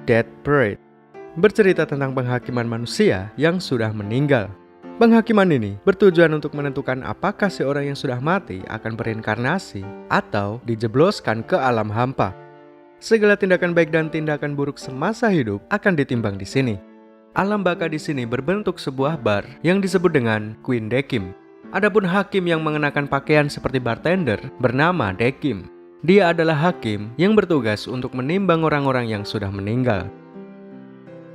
Dead Parade, bercerita tentang penghakiman manusia yang sudah meninggal. Penghakiman ini bertujuan untuk menentukan apakah seorang yang sudah mati akan bereinkarnasi atau dijebloskan ke alam hampa. Segala tindakan baik dan tindakan buruk semasa hidup akan ditimbang di sini. Alam baka di sini berbentuk sebuah bar yang disebut dengan Queen Dekim. Adapun hakim yang mengenakan pakaian seperti bartender bernama Dekim. Dia adalah hakim yang bertugas untuk menimbang orang-orang yang sudah meninggal.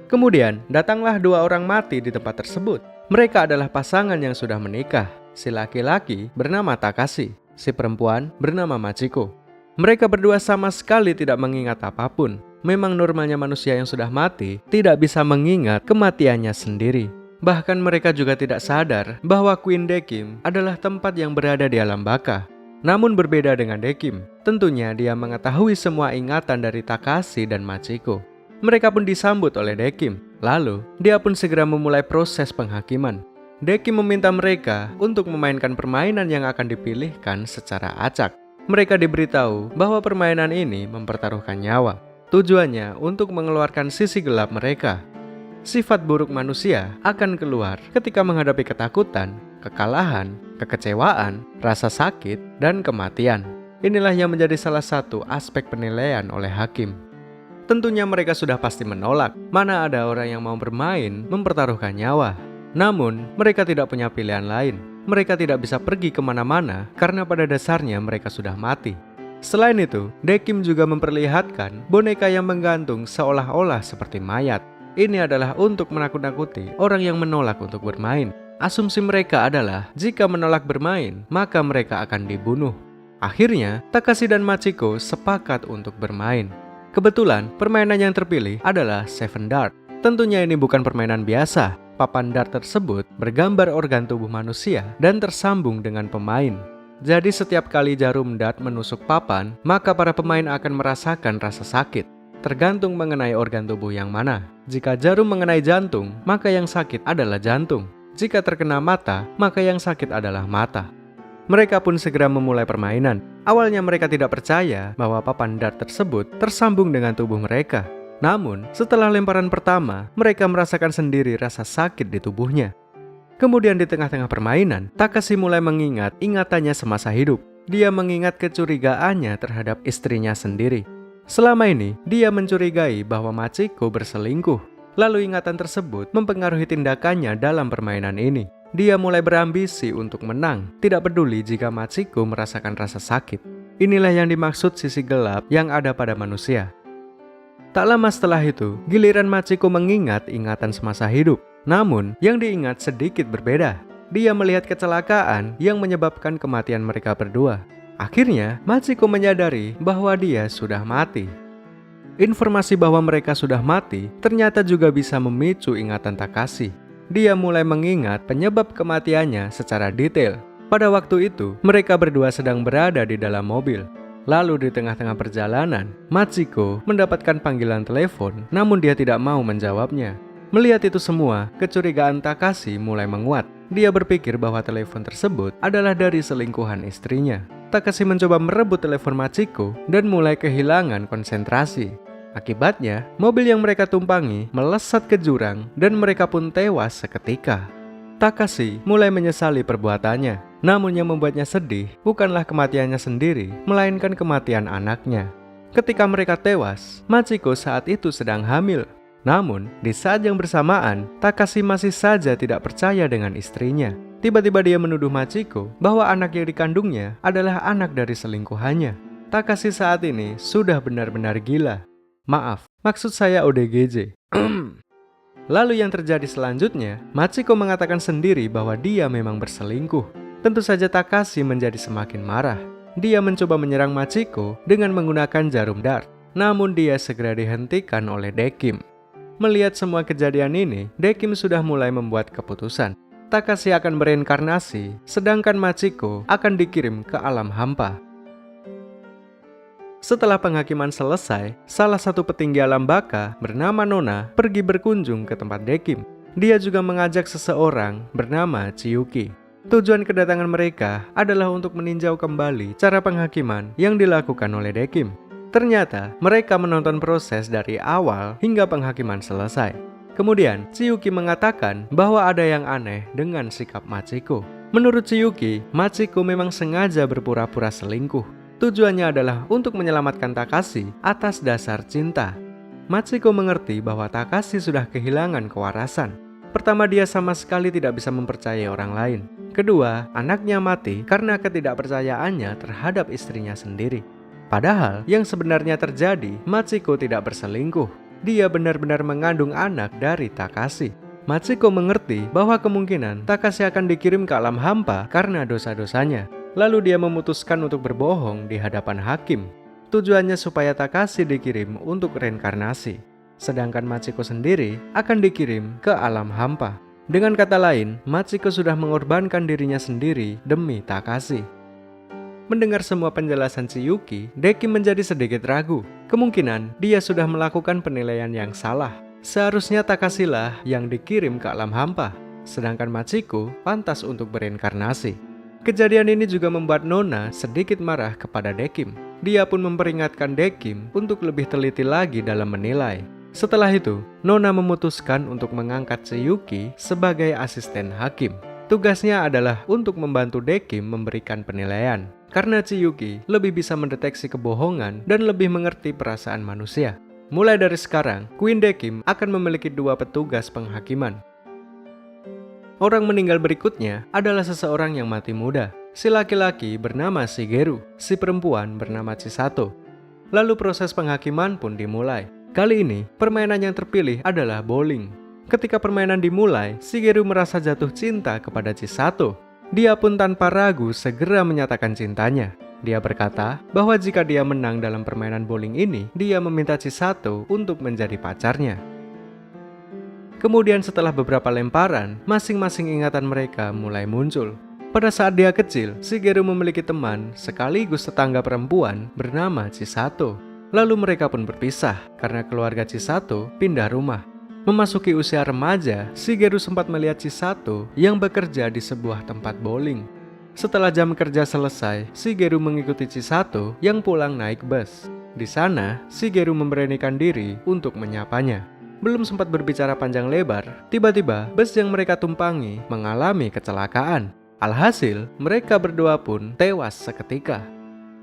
Kemudian datanglah dua orang mati di tempat tersebut. Mereka adalah pasangan yang sudah menikah. Si laki-laki bernama Takashi, si perempuan bernama Machiko. Mereka berdua sama sekali tidak mengingat apapun. Memang normalnya manusia yang sudah mati tidak bisa mengingat kematiannya sendiri. Bahkan mereka juga tidak sadar bahwa Queen Dekim adalah tempat yang berada di alam baka. Namun berbeda dengan Dekim, tentunya dia mengetahui semua ingatan dari Takashi dan Machiko. Mereka pun disambut oleh Dekim. Lalu, dia pun segera memulai proses penghakiman. Dekim meminta mereka untuk memainkan permainan yang akan dipilihkan secara acak. Mereka diberitahu bahwa permainan ini mempertaruhkan nyawa. Tujuannya untuk mengeluarkan sisi gelap mereka. Sifat buruk manusia akan keluar ketika menghadapi ketakutan, kekalahan, kekecewaan, rasa sakit, dan kematian. Inilah yang menjadi salah satu aspek penilaian oleh hakim. Tentunya mereka sudah pasti menolak. Mana ada orang yang mau bermain mempertaruhkan nyawa. Namun, mereka tidak punya pilihan lain. Mereka tidak bisa pergi kemana-mana karena pada dasarnya mereka sudah mati. Selain itu, Dekim juga memperlihatkan boneka yang menggantung seolah-olah seperti mayat. Ini adalah untuk menakut-nakuti orang yang menolak untuk bermain. Asumsi mereka adalah jika menolak bermain, maka mereka akan dibunuh. Akhirnya, Takashi dan Machiko sepakat untuk bermain. Kebetulan, permainan yang terpilih adalah Seven Dart. Tentunya ini bukan permainan biasa. Papan dart tersebut bergambar organ tubuh manusia dan tersambung dengan pemain. Jadi setiap kali jarum dart menusuk papan, maka para pemain akan merasakan rasa sakit. Tergantung mengenai organ tubuh yang mana. Jika jarum mengenai jantung, maka yang sakit adalah jantung. Jika terkena mata, maka yang sakit adalah mata. Mereka pun segera memulai permainan. Awalnya mereka tidak percaya bahwa papan dart tersebut tersambung dengan tubuh mereka. Namun, setelah lemparan pertama, mereka merasakan sendiri rasa sakit di tubuhnya. Kemudian di tengah-tengah permainan, Takashi mulai mengingat ingatannya semasa hidup. Dia mengingat kecurigaannya terhadap istrinya sendiri. Selama ini, dia mencurigai bahwa Machiko berselingkuh. Lalu ingatan tersebut mempengaruhi tindakannya dalam permainan ini. Dia mulai berambisi untuk menang, tidak peduli jika Machiko merasakan rasa sakit. Inilah yang dimaksud sisi gelap yang ada pada manusia. Tak lama setelah itu, giliran Machiko mengingat ingatan semasa hidup. Namun, yang diingat sedikit berbeda. Dia melihat kecelakaan yang menyebabkan kematian mereka berdua. Akhirnya, Machiko menyadari bahwa dia sudah mati. Informasi bahwa mereka sudah mati ternyata juga bisa memicu ingatan Takashi. Dia mulai mengingat penyebab kematiannya secara detail. Pada waktu itu, mereka berdua sedang berada di dalam mobil. Lalu di tengah-tengah perjalanan, Machiko mendapatkan panggilan telepon, namun dia tidak mau menjawabnya. Melihat itu semua, kecurigaan Takashi mulai menguat. Dia berpikir bahwa telepon tersebut adalah dari selingkuhan istrinya. Takashi mencoba merebut telepon Machiko dan mulai kehilangan konsentrasi. Akibatnya, mobil yang mereka tumpangi melesat ke jurang dan mereka pun tewas seketika. Takashi mulai menyesali perbuatannya. Namun yang membuatnya sedih bukanlah kematiannya sendiri, melainkan kematian anaknya. Ketika mereka tewas, Machiko saat itu sedang hamil. Namun, di saat yang bersamaan, Takashi masih saja tidak percaya dengan istrinya. Tiba-tiba dia menuduh Machiko bahwa anak yang dikandungnya adalah anak dari selingkuhannya. Takashi saat ini sudah benar-benar gila. Maaf, maksud saya ODGJ. Lalu yang terjadi selanjutnya, Machiko mengatakan sendiri bahwa dia memang berselingkuh. Tentu saja Takashi menjadi semakin marah. Dia mencoba menyerang Machiko dengan menggunakan jarum dart. Namun dia segera dihentikan oleh Dekim. Melihat semua kejadian ini, Dekim sudah mulai membuat keputusan. Takashi akan bereinkarnasi, sedangkan Machiko akan dikirim ke alam hampa. Setelah penghakiman selesai, salah satu petinggi alam baka bernama Nona pergi berkunjung ke tempat Dekim. Dia juga mengajak seseorang bernama Chiyuki. Tujuan kedatangan mereka adalah untuk meninjau kembali cara penghakiman yang dilakukan oleh Dekim. Ternyata mereka menonton proses dari awal hingga penghakiman selesai. Kemudian Chiyuki mengatakan bahwa ada yang aneh dengan sikap Machiko. Menurut Chiyuki, Machiko memang sengaja berpura-pura selingkuh. Tujuannya adalah untuk menyelamatkan Takashi atas dasar cinta. Machiko mengerti bahwa Takashi sudah kehilangan kewarasan. Pertama, dia sama sekali tidak bisa mempercayai orang lain. Kedua, anaknya mati karena ketidakpercayaannya terhadap istrinya sendiri. Padahal yang sebenarnya terjadi, Machiko tidak berselingkuh. Dia benar-benar mengandung anak dari Takashi. Machiko mengerti bahwa kemungkinan Takashi akan dikirim ke alam hampa karena dosa-dosanya. Lalu dia memutuskan untuk berbohong di hadapan hakim. Tujuannya supaya Takashi dikirim untuk reinkarnasi. Sedangkan Machiko sendiri akan dikirim ke alam hampa. Dengan kata lain, Machiko sudah mengorbankan dirinya sendiri demi Takashi. Mendengar semua penjelasan Chiyuki, Deki menjadi sedikit ragu. Kemungkinan dia sudah melakukan penilaian yang salah. Seharusnya Takashi lah yang dikirim ke alam hampa, sedangkan Machiko pantas untuk bereinkarnasi. Kejadian ini juga membuat Nona sedikit marah kepada Dekim. Dia pun memperingatkan Dekim untuk lebih teliti lagi dalam menilai. Setelah itu, Nona memutuskan untuk mengangkat Chiyuki sebagai asisten hakim. Tugasnya adalah untuk membantu Dekim memberikan penilaian. Karena Chiyuki lebih bisa mendeteksi kebohongan dan lebih mengerti perasaan manusia. Mulai dari sekarang, Queen Dekim akan memiliki 2 petugas penghakiman. Orang meninggal berikutnya adalah seseorang yang mati muda. Si laki-laki bernama Shigeru, si perempuan bernama Chisato. Lalu proses penghakiman pun dimulai. Kali ini, permainan yang terpilih adalah bowling. Ketika permainan dimulai, Shigeru merasa jatuh cinta kepada Chisato. Dia pun tanpa ragu segera menyatakan cintanya. Dia berkata bahwa jika dia menang dalam permainan bowling ini, dia meminta Chisato untuk menjadi pacarnya. Kemudian setelah beberapa lemparan, masing-masing ingatan mereka mulai muncul. Pada saat dia kecil, Shigeru memiliki teman sekaligus tetangga perempuan bernama Chisato. Lalu mereka pun berpisah karena keluarga Chisato pindah rumah. Memasuki usia remaja, Shigeru sempat melihat Chisato yang bekerja di sebuah tempat bowling. Setelah jam kerja selesai, Shigeru mengikuti Chisato yang pulang naik bus. Di sana, Shigeru memberanikan diri untuk menyapanya. Belum sempat berbicara panjang lebar, tiba-tiba bus yang mereka tumpangi mengalami kecelakaan. Alhasil, mereka berdua pun tewas seketika.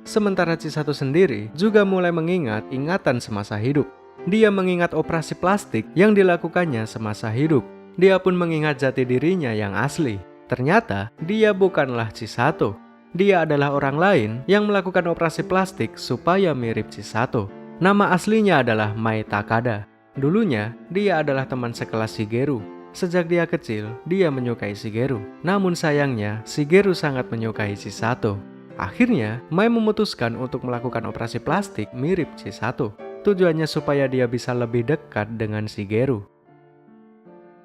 Sementara Chisato sendiri juga mulai mengingat ingatan semasa hidup. Dia mengingat operasi plastik yang dilakukannya semasa hidup. Dia pun mengingat jati dirinya yang asli. Ternyata dia bukanlah Chisato. Dia adalah orang lain yang melakukan operasi plastik supaya mirip Chisato. Nama aslinya adalah Mai Takada. Dulunya dia adalah teman sekelas Shigeru. Sejak dia kecil, dia menyukai Shigeru. Namun sayangnya, Shigeru sangat menyukai Chisato. Akhirnya, Mai memutuskan untuk melakukan operasi plastik mirip Chisato. Tujuannya supaya dia bisa lebih dekat dengan Shigeru.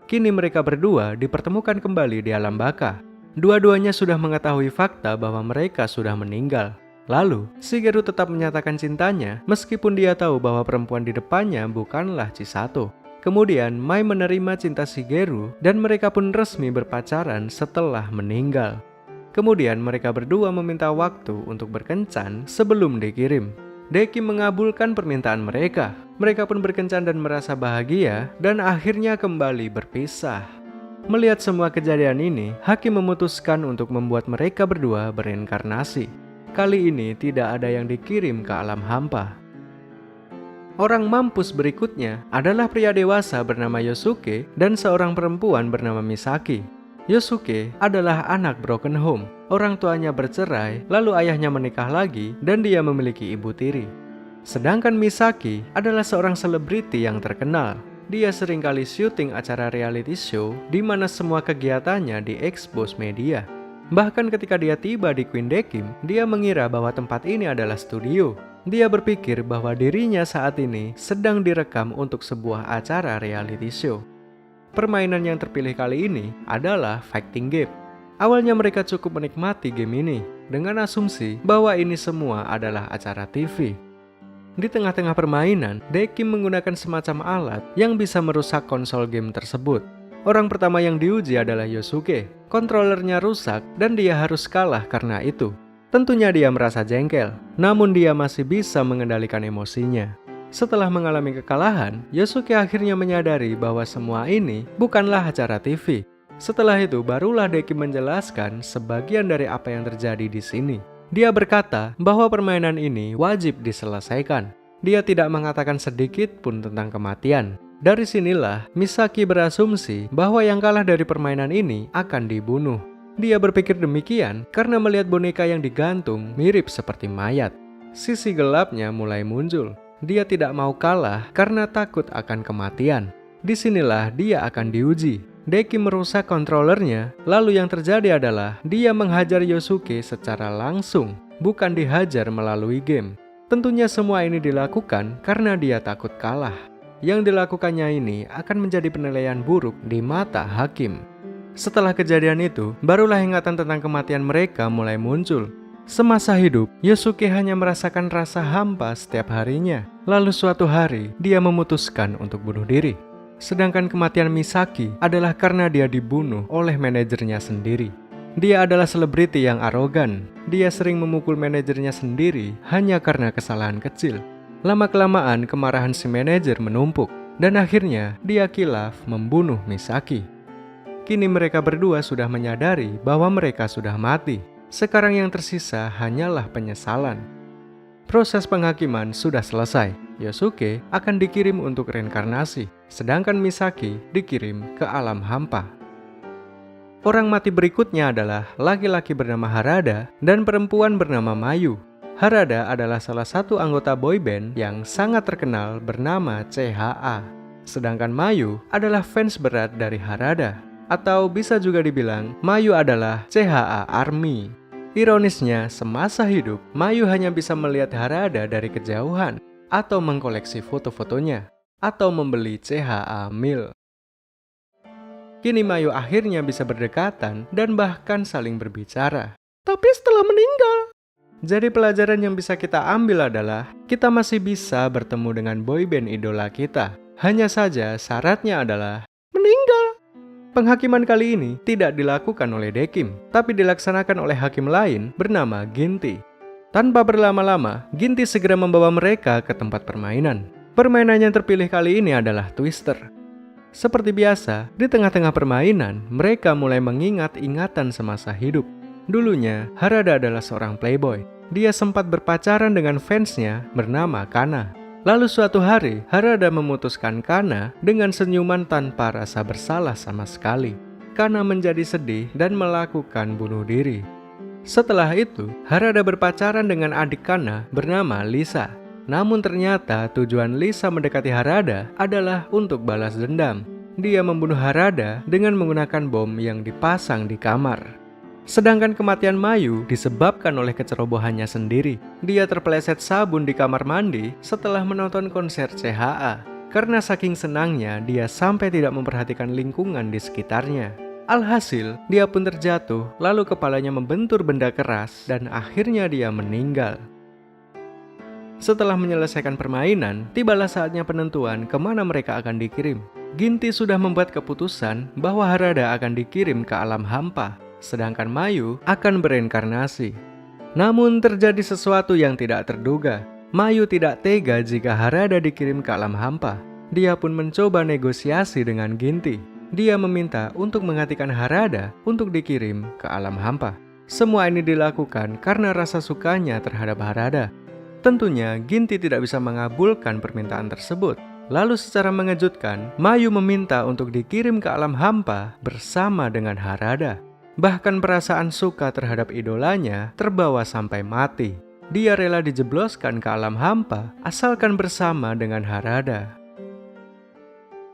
Kini mereka berdua dipertemukan kembali di alam baka. Dua-duanya sudah mengetahui fakta bahwa mereka sudah meninggal. Lalu, Shigeru tetap menyatakan cintanya meskipun dia tahu bahwa perempuan di depannya bukanlah Chisato. Kemudian, Mai menerima cinta Shigeru dan mereka pun resmi berpacaran setelah meninggal. Kemudian mereka berdua meminta waktu untuk berkencan sebelum dikirim. Deki mengabulkan permintaan mereka. Mereka pun berkencan dan merasa bahagia dan akhirnya kembali berpisah. Melihat semua kejadian ini, hakim memutuskan untuk membuat mereka berdua bereinkarnasi. Kali ini tidak ada yang dikirim ke alam hampa. Orang mampus berikutnya adalah pria dewasa bernama Yosuke dan seorang perempuan bernama Misaki. Yosuke adalah anak broken home. Orang tuanya bercerai, lalu ayahnya menikah lagi dan dia memiliki ibu tiri. Sedangkan Misaki adalah seorang selebriti yang terkenal. Dia seringkali syuting acara reality show di mana semua kegiatannya diekspos media. Bahkan ketika dia tiba di Queen Dekim, dia mengira bahwa tempat ini adalah studio. Dia berpikir bahwa dirinya saat ini sedang direkam untuk sebuah acara reality show. Permainan yang terpilih kali ini adalah fighting game. Awalnya mereka cukup menikmati game ini dengan asumsi bahwa ini semua adalah acara TV. Di tengah-tengah permainan, Dekim menggunakan semacam alat yang bisa merusak konsol game tersebut. Orang pertama yang diuji adalah Yosuke. Kontrolernya rusak dan dia harus kalah karena itu. Tentunya dia merasa jengkel, namun dia masih bisa mengendalikan emosinya. Setelah mengalami kekalahan, Yosuke akhirnya menyadari bahwa semua ini bukanlah acara TV. Setelah itu, barulah Deki menjelaskan sebagian dari apa yang terjadi di sini. Dia berkata bahwa permainan ini wajib diselesaikan. Dia tidak mengatakan sedikit pun tentang kematian. Dari sinilah Misaki berasumsi bahwa yang kalah dari permainan ini akan dibunuh. Dia berpikir demikian karena melihat boneka yang digantung mirip seperti mayat. Sisi gelapnya mulai muncul. Dia tidak mau kalah karena takut akan kematian. Disinilah dia akan diuji. Deki merusak kontrolernya, lalu yang terjadi adalah dia menghajar Yosuke secara langsung, bukan dihajar melalui game. Tentunya semua ini dilakukan karena dia takut kalah. Yang dilakukannya ini akan menjadi penilaian buruk di mata hakim. Setelah kejadian itu, barulah ingatan tentang kematian mereka mulai muncul. Semasa hidup, Yosuke hanya merasakan rasa hampa setiap harinya. Lalu suatu hari, dia memutuskan untuk bunuh diri. Sedangkan kematian Misaki adalah karena dia dibunuh oleh manajernya sendiri. Dia adalah selebriti yang arogan. Dia sering memukul manajernya sendiri hanya karena kesalahan kecil. Lama-kelamaan kemarahan si manajer menumpuk, dan akhirnya dia kilaf membunuh Misaki. Kini mereka berdua sudah menyadari bahwa mereka sudah mati. Sekarang yang tersisa hanyalah penyesalan. Proses penghakiman sudah selesai. Yosuke akan dikirim untuk reinkarnasi, sedangkan Misaki dikirim ke alam hampa. Orang mati berikutnya adalah laki-laki bernama Harada dan perempuan bernama Mayu. Harada adalah salah satu anggota boyband yang sangat terkenal bernama CHA. Sedangkan Mayu adalah fans berat dari Harada. Atau bisa juga dibilang, Mayu adalah CHA Army. Ironisnya, semasa hidup, Mayu hanya bisa melihat Harada dari kejauhan, atau mengkoleksi foto-fotonya, atau membeli CHA Mil. Kini Mayu akhirnya bisa berdekatan dan bahkan saling berbicara. Tapi setelah meninggal. Jadi pelajaran yang bisa kita ambil adalah, kita masih bisa bertemu dengan boyband idola kita. Hanya saja syaratnya adalah meninggal. Penghakiman kali ini tidak dilakukan oleh Dekim, tapi dilaksanakan oleh hakim lain bernama Ginty. Tanpa berlama-lama, Ginty segera membawa mereka ke tempat permainan. Permainan yang terpilih kali ini adalah Twister. Seperti biasa, di tengah-tengah permainan, mereka mulai mengingat ingatan semasa hidup. Dulunya, Harada adalah seorang playboy. Dia sempat berpacaran dengan fansnya bernama Kana. Lalu suatu hari, Harada memutuskan Kana dengan senyuman tanpa rasa bersalah sama sekali. Kana menjadi sedih dan melakukan bunuh diri. Setelah itu, Harada berpacaran dengan adik Kana bernama Lisa. Namun ternyata tujuan Lisa mendekati Harada adalah untuk balas dendam. Dia membunuh Harada dengan menggunakan bom yang dipasang di kamar. Sedangkan kematian Mayu disebabkan oleh kecerobohannya sendiri. Dia terpeleset sabun di kamar mandi setelah menonton konser CHA. Karena saking senangnya, dia sampai tidak memperhatikan lingkungan di sekitarnya. Alhasil, dia pun terjatuh, lalu kepalanya membentur benda keras, dan akhirnya dia meninggal. Setelah menyelesaikan permainan, tibalah saatnya penentuan kemana mereka akan dikirim. Ginty sudah membuat keputusan bahwa Harada akan dikirim ke alam hampa, sedangkan Mayu akan bereinkarnasi. Namun terjadi sesuatu yang tidak terduga. Mayu tidak tega jika Harada dikirim ke alam hampa. Dia pun mencoba negosiasi dengan Ginty. Dia meminta untuk menghatikan Harada untuk dikirim ke alam hampa. Semua ini dilakukan karena rasa sukanya terhadap Harada. Tentunya Ginty tidak bisa mengabulkan permintaan tersebut. Lalu secara mengejutkan, Mayu meminta untuk dikirim ke alam hampa bersama dengan Harada. Bahkan perasaan suka terhadap idolanya terbawa sampai mati. Dia rela dijebloskan ke alam hampa asalkan bersama dengan Harada.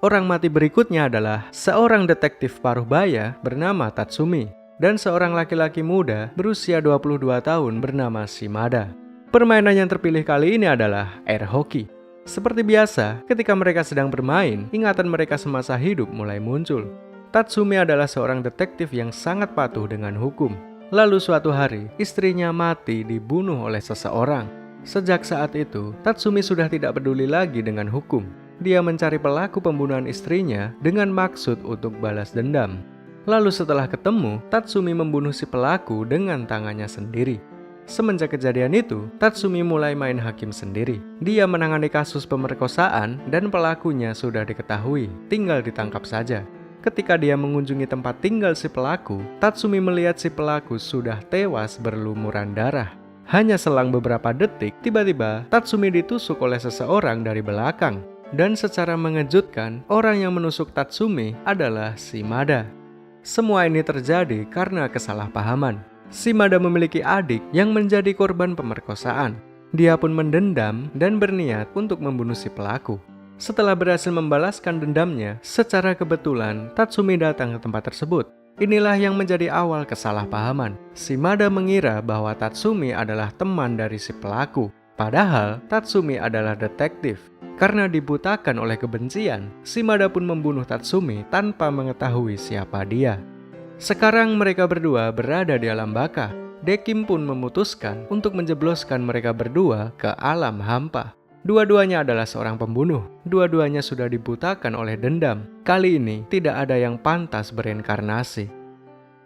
Orang mati berikutnya adalah seorang detektif paruh baya bernama Tatsumi dan seorang laki-laki muda berusia 22 tahun bernama Shimada. Permainan yang terpilih kali ini adalah air hoki. Seperti biasa, ketika mereka sedang bermain, ingatan mereka semasa hidup mulai muncul. Tatsumi adalah seorang detektif yang sangat patuh dengan hukum. Lalu suatu hari, istrinya mati dibunuh oleh seseorang. Sejak saat itu, Tatsumi sudah tidak peduli lagi dengan hukum. Dia mencari pelaku pembunuhan istrinya dengan maksud untuk balas dendam. Lalu setelah ketemu, Tatsumi membunuh si pelaku dengan tangannya sendiri. Semenjak kejadian itu, Tatsumi mulai main hakim sendiri. Dia menangani kasus pemerkosaan dan pelakunya sudah diketahui, tinggal ditangkap saja. Ketika dia mengunjungi tempat tinggal si pelaku, Tatsumi melihat si pelaku sudah tewas berlumuran darah. Hanya selang beberapa detik, tiba-tiba Tatsumi ditusuk oleh seseorang dari belakang. Dan secara mengejutkan, orang yang menusuk Tatsumi adalah Shimada. Semua ini terjadi karena kesalahpahaman. Shimada memiliki adik yang menjadi korban pemerkosaan. Dia pun mendendam dan berniat untuk membunuh si pelaku. Setelah berhasil membalaskan dendamnya, secara kebetulan Tatsumi datang ke tempat tersebut. Inilah yang menjadi awal kesalahpahaman. Shimada mengira bahwa Tatsumi adalah teman dari si pelaku. Padahal Tatsumi adalah detektif. Karena dibutakan oleh kebencian, Shimada pun membunuh Tatsumi tanpa mengetahui siapa dia. Sekarang mereka berdua berada di alam baka. Dekim pun memutuskan untuk menjebloskan mereka berdua ke alam hampa. Dua-duanya adalah seorang pembunuh. Dua-duanya sudah dibutakan oleh dendam. Kali ini tidak ada yang pantas bereinkarnasi.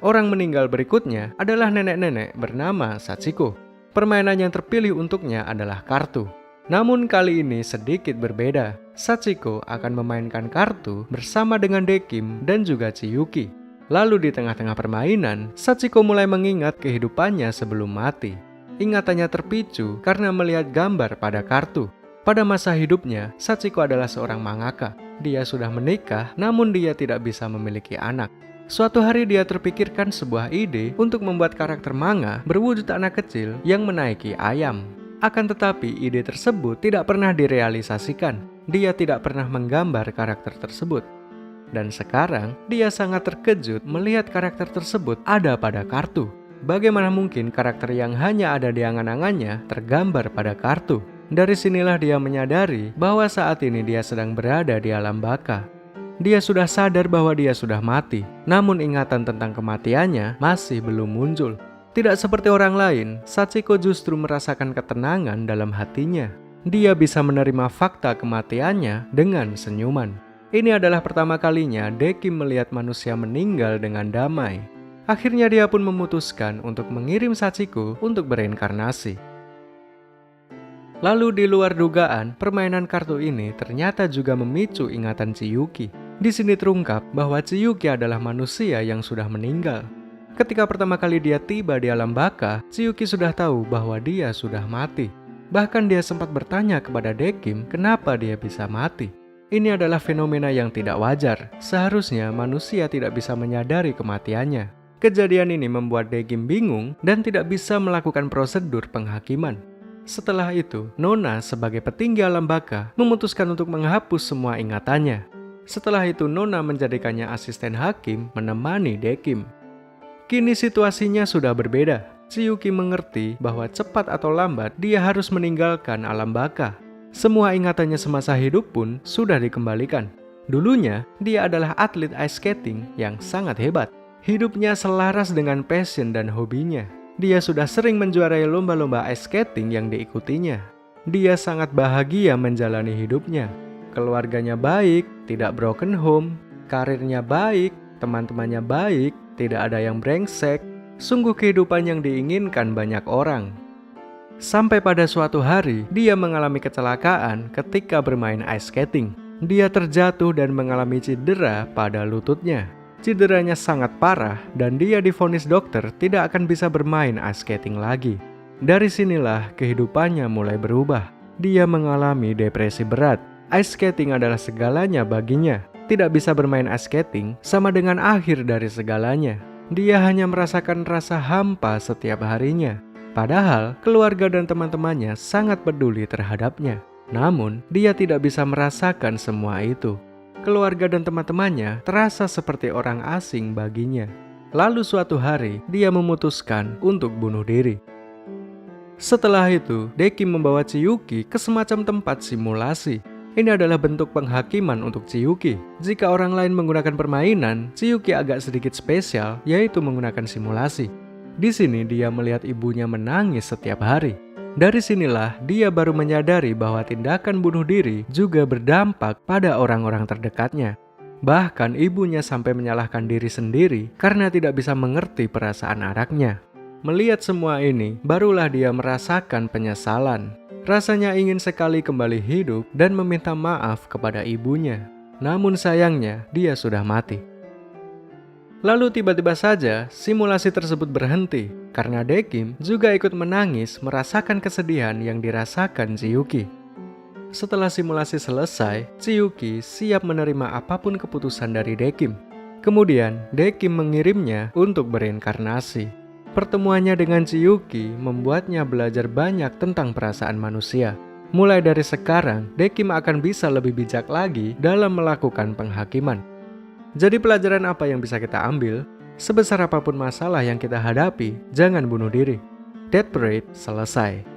Orang meninggal berikutnya adalah nenek-nenek bernama Sachiko. Permainan yang terpilih untuknya adalah kartu. Namun kali ini sedikit berbeda. Sachiko akan memainkan kartu bersama dengan Dekim dan juga Chiyuki. Lalu di tengah-tengah permainan, Sachiko mulai mengingat kehidupannya sebelum mati. Ingatannya terpicu karena melihat gambar pada kartu. Pada masa hidupnya, Sachiko adalah seorang mangaka. Dia sudah menikah, namun dia tidak bisa memiliki anak. Suatu hari dia terpikirkan sebuah ide untuk membuat karakter manga berwujud anak kecil yang menaiki ayam. Akan tetapi ide tersebut tidak pernah direalisasikan. Dia tidak pernah menggambar karakter tersebut. Dan sekarang, dia sangat terkejut melihat karakter tersebut ada pada kartu. Bagaimana mungkin karakter yang hanya ada di angan-angannya tergambar pada kartu? Dari sinilah dia menyadari bahwa saat ini dia sedang berada di alam baka. Dia sudah sadar bahwa dia sudah mati, namun ingatan tentang kematiannya masih belum muncul. Tidak seperti orang lain, Sachiko justru merasakan ketenangan dalam hatinya. Dia bisa menerima fakta kematiannya dengan senyuman. Ini adalah pertama kalinya Dekim melihat manusia meninggal dengan damai. Akhirnya dia pun memutuskan untuk mengirim Sachiko untuk bereinkarnasi. Lalu di luar dugaan, permainan kartu ini ternyata juga memicu ingatan Chiyuki. Di sini terungkap bahwa Chiyuki adalah manusia yang sudah meninggal. Ketika pertama kali dia tiba di alam baka, Chiyuki sudah tahu bahwa dia sudah mati. Bahkan dia sempat bertanya kepada Dekim kenapa dia bisa mati. Ini adalah fenomena yang tidak wajar. Seharusnya manusia tidak bisa menyadari kematiannya. Kejadian ini membuat Dekim bingung dan tidak bisa melakukan prosedur penghakiman. Setelah itu, Nona sebagai petinggi alam baka memutuskan untuk menghapus semua ingatannya. Setelah itu, Nona menjadikannya asisten hakim menemani Dekim. Kini situasinya sudah berbeda. Chiyuki mengerti bahwa cepat atau lambat dia harus meninggalkan alam baka. Semua ingatannya semasa hidup pun sudah dikembalikan. Dulunya, dia adalah atlet ice skating yang sangat hebat. Hidupnya selaras dengan passion dan hobinya. Dia sudah sering menjuarai lomba-lomba ice skating yang diikutinya. Dia sangat bahagia menjalani hidupnya. Keluarganya baik, tidak broken home, karirnya baik, teman-temannya baik, tidak ada yang brengsek. Sungguh kehidupan yang diinginkan banyak orang. Sampai pada suatu hari, dia mengalami kecelakaan ketika bermain ice skating. Dia terjatuh dan mengalami cedera pada lututnya. Cederanya sangat parah dan dia divonis dokter tidak akan bisa bermain ice skating lagi. Dari sinilah kehidupannya mulai berubah. Dia mengalami depresi berat. Ice skating adalah segalanya baginya. Tidak bisa bermain ice skating sama dengan akhir dari segalanya. Dia hanya merasakan rasa hampa setiap harinya. Padahal keluarga dan teman-temannya sangat peduli terhadapnya. Namun dia tidak bisa merasakan semua itu. Keluarga dan teman-temannya terasa seperti orang asing baginya. Lalu suatu hari, dia memutuskan untuk bunuh diri. Setelah itu, Dekim membawa Chiyuki ke semacam tempat simulasi. Ini adalah bentuk penghakiman untuk Chiyuki. Jika orang lain menggunakan permainan, Chiyuki agak sedikit spesial, yaitu menggunakan simulasi. Di sini dia melihat ibunya menangis setiap hari. Dari sinilah dia baru menyadari bahwa tindakan bunuh diri juga berdampak pada orang-orang terdekatnya. Bahkan ibunya sampai menyalahkan diri sendiri karena tidak bisa mengerti perasaan anaknya. Melihat semua ini, barulah dia merasakan penyesalan. Rasanya ingin sekali kembali hidup dan meminta maaf kepada ibunya. Namun sayangnya, dia sudah mati. Lalu tiba-tiba saja simulasi tersebut berhenti karena Dekim juga ikut menangis merasakan kesedihan yang dirasakan Chiyuki. Setelah simulasi selesai, Chiyuki siap menerima apapun keputusan dari Dekim. Kemudian, Dekim mengirimnya untuk bereinkarnasi. Pertemuannya dengan Chiyuki membuatnya belajar banyak tentang perasaan manusia. Mulai dari sekarang, Dekim akan bisa lebih bijak lagi dalam melakukan penghakiman. Jadi pelajaran apa yang bisa kita ambil? Sebesar apapun masalah yang kita hadapi, jangan bunuh diri. Death Parade selesai.